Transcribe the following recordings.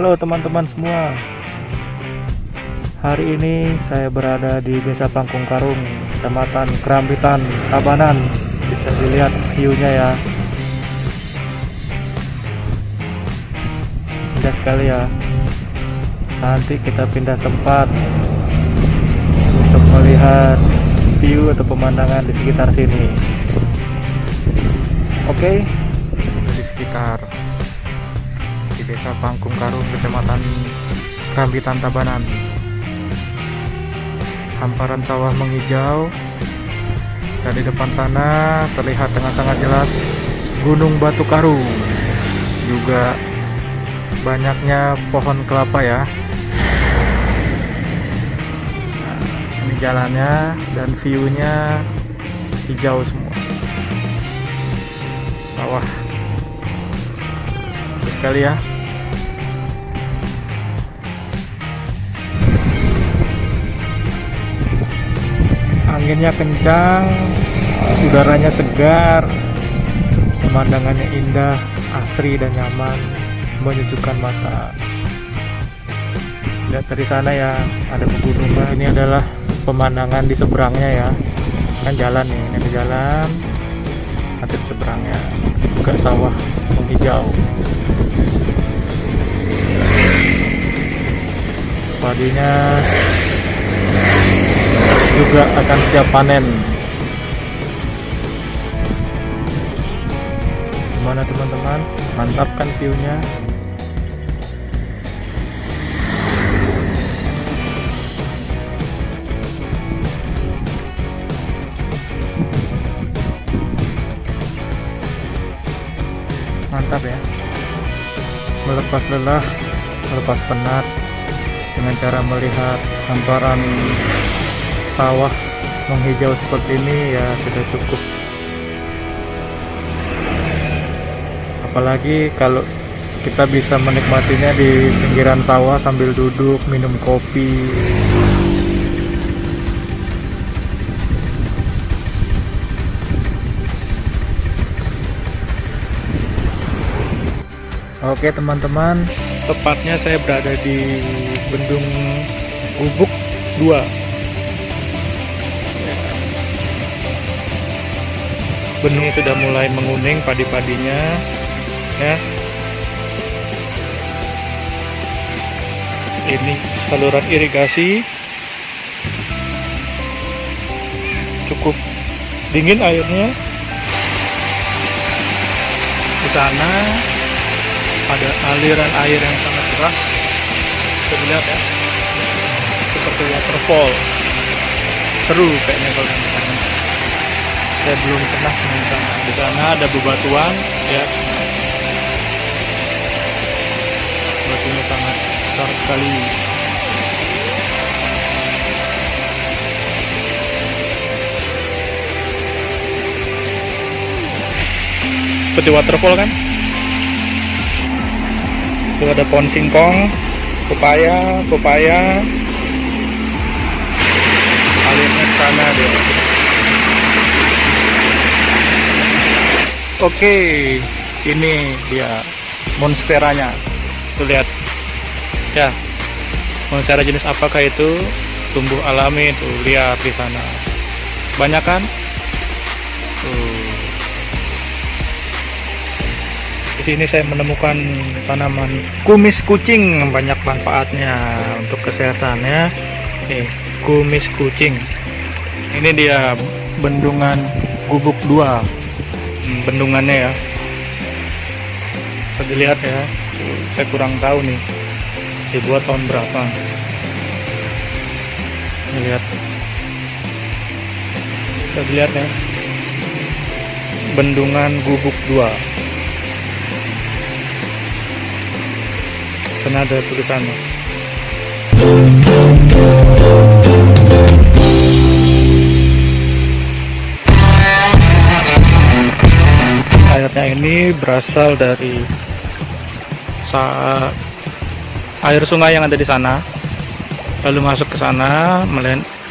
Halo teman-teman semua. Hari ini saya berada di Desa Pangkung Karung, Kecamatan Kerambitan, Tabanan. Bisa dilihat view-nya ya. Indah sekali ya. Nanti kita pindah tempat untuk melihat view atau pemandangan di sekitar sini. Oke. Di sekitar di Desa Pangkung Karung, Kecamatan Kerambitan, Tabanan. Hamparan sawah menghijau, dan di depan sana terlihat dengan sangat jelas Gunung Batu Karu, juga banyaknya pohon kelapa ya. Nah, ini jalannya dan view-nya hijau semua, sawah bagus sekali ya. Anginnya kencang, udaranya segar, pemandangannya indah, asri dan nyaman, menyejukkan mata. Lihat dari sana ya, ada pegunungan. Ini adalah pemandangan di seberangnya ya, kan jalan nih, ini ada jalan, nanti di seberangnya juga sawah menghijau. Padinya juga akan siap panen. Gimana teman-teman, mantap kan view-nya? Mantap ya, melepas lelah, melepas penat dengan cara melihat hamparan sawah menghijau seperti ini ya sudah cukup. Apalagi kalau kita bisa menikmatinya di pinggiran sawah sambil duduk minum kopi. Oke teman-teman, tepatnya saya berada di Bendung Gubuk 2. Bendung sudah mulai menguning padi-padinya ya. Ini saluran irigasi, cukup dingin airnya. Di sana ada aliran air yang sangat deras, bisa dilihat ya, seperti waterfall. Seru kayaknya kalau di sana. Saya belum pernah ke sana. Di sana ada bebatuan ya. Batunya sangat besar sekali. Seperti waterfall kan? Itu ada pohon singkong, pepaya. Alirnya ke sana deh. Oke, ini dia monsteranya. Tuh lihat ya, monstera jenis apakah itu? Tumbuh alami, tuh lihat di sana. Banyak kan? Di sini saya menemukan tanaman kumis kucing, banyak manfaatnya untuk kesehatan ya. Kumis kucing. Ini dia Bendungan Gubuk 2. Bendungannya ya, bisa dilihat ya. Saya kurang tahu nih dibuat tahun berapa. Lihat, bisa dilihat ya, Bendungan Gubuk 2. Sana ada tulisannya. Airnya ini berasal dari air sungai yang ada di sana, lalu masuk ke sana,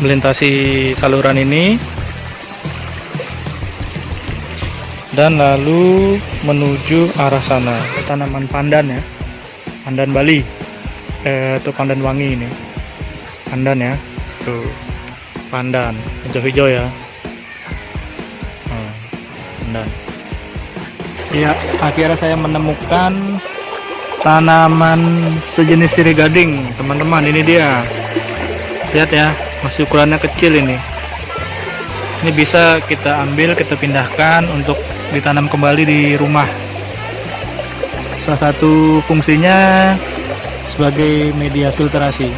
melintasi saluran ini, dan lalu menuju arah sana. Tanaman pandan ya, pandan Bali. itu pandan wangi ini. Pandan ya. Tuh. Pandan hijau-hijau ya. Pandan. Ya, akhirnya saya menemukan tanaman sejenis sirih gading, teman-teman. Ini dia. Lihat ya, masih ukurannya kecil ini. Ini bisa kita ambil, kita pindahkan untuk ditanam kembali di rumah. Salah satu fungsinya sebagai media filtrasi.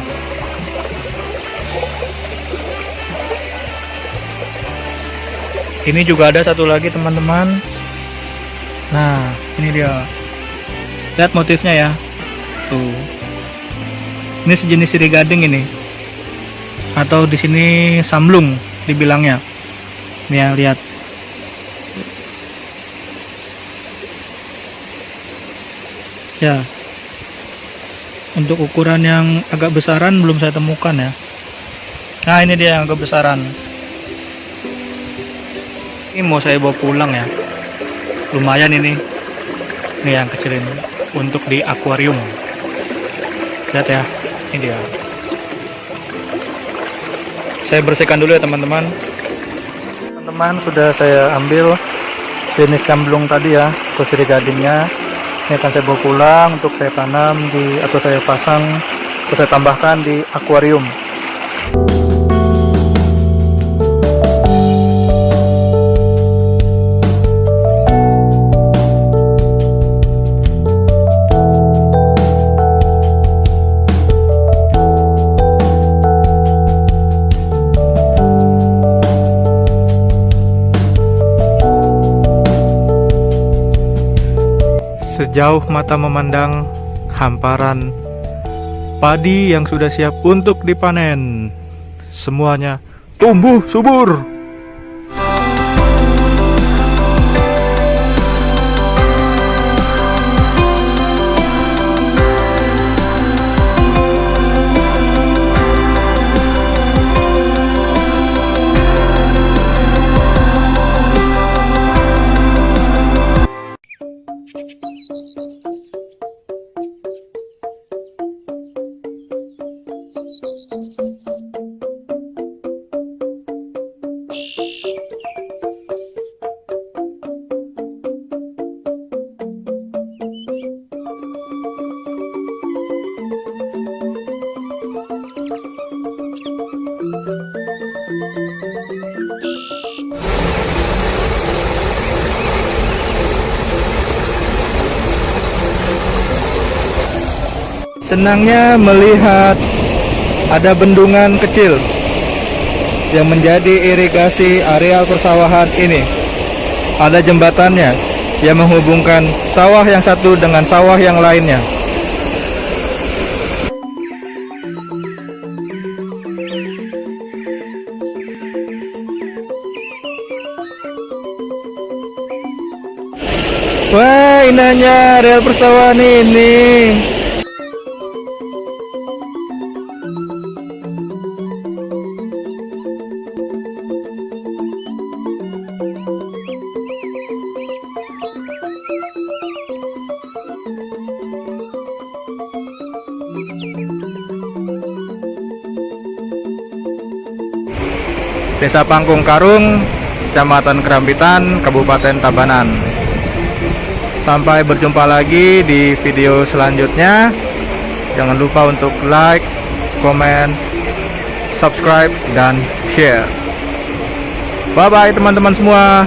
Ini juga ada satu lagi, teman-teman. Nah, ini dia. Lihat motifnya ya. Tuh. Ini sejenis sirih gading ini. Atau di sini samlung dibilangnya. Nih ya, lihat. Ya. Untuk ukuran yang agak besaran belum saya temukan ya. Nah, ini dia yang agak besaran. Ini mau saya bawa pulang ya. Lumayan ini. Ini yang kecil ini untuk di akuarium. Lihat ya. Ini dia. Saya bersihkan dulu ya, teman-teman. Teman-teman, sudah saya ambil jenis samblung tadi ya, sirih gadingnya. Ini akan saya bawa pulang untuk saya tanam di, atau saya pasang, atau saya tambahkan di akuarium. Sejauh mata memandang hamparan padi yang sudah siap untuk dipanen. Semuanya tumbuh subur. Senangnya melihat ada bendungan kecil yang menjadi irigasi areal persawahan ini. Ada jembatannya yang menghubungkan sawah yang satu dengan sawah yang lainnya. Wah, indahnya areal persawahan ini. Desa Pangkung Karung, Kecamatan Kerampitan, Kabupaten Tabanan. Sampai berjumpa lagi di video selanjutnya. Jangan lupa untuk like, komen, subscribe, dan share. Bye-bye teman-teman semua.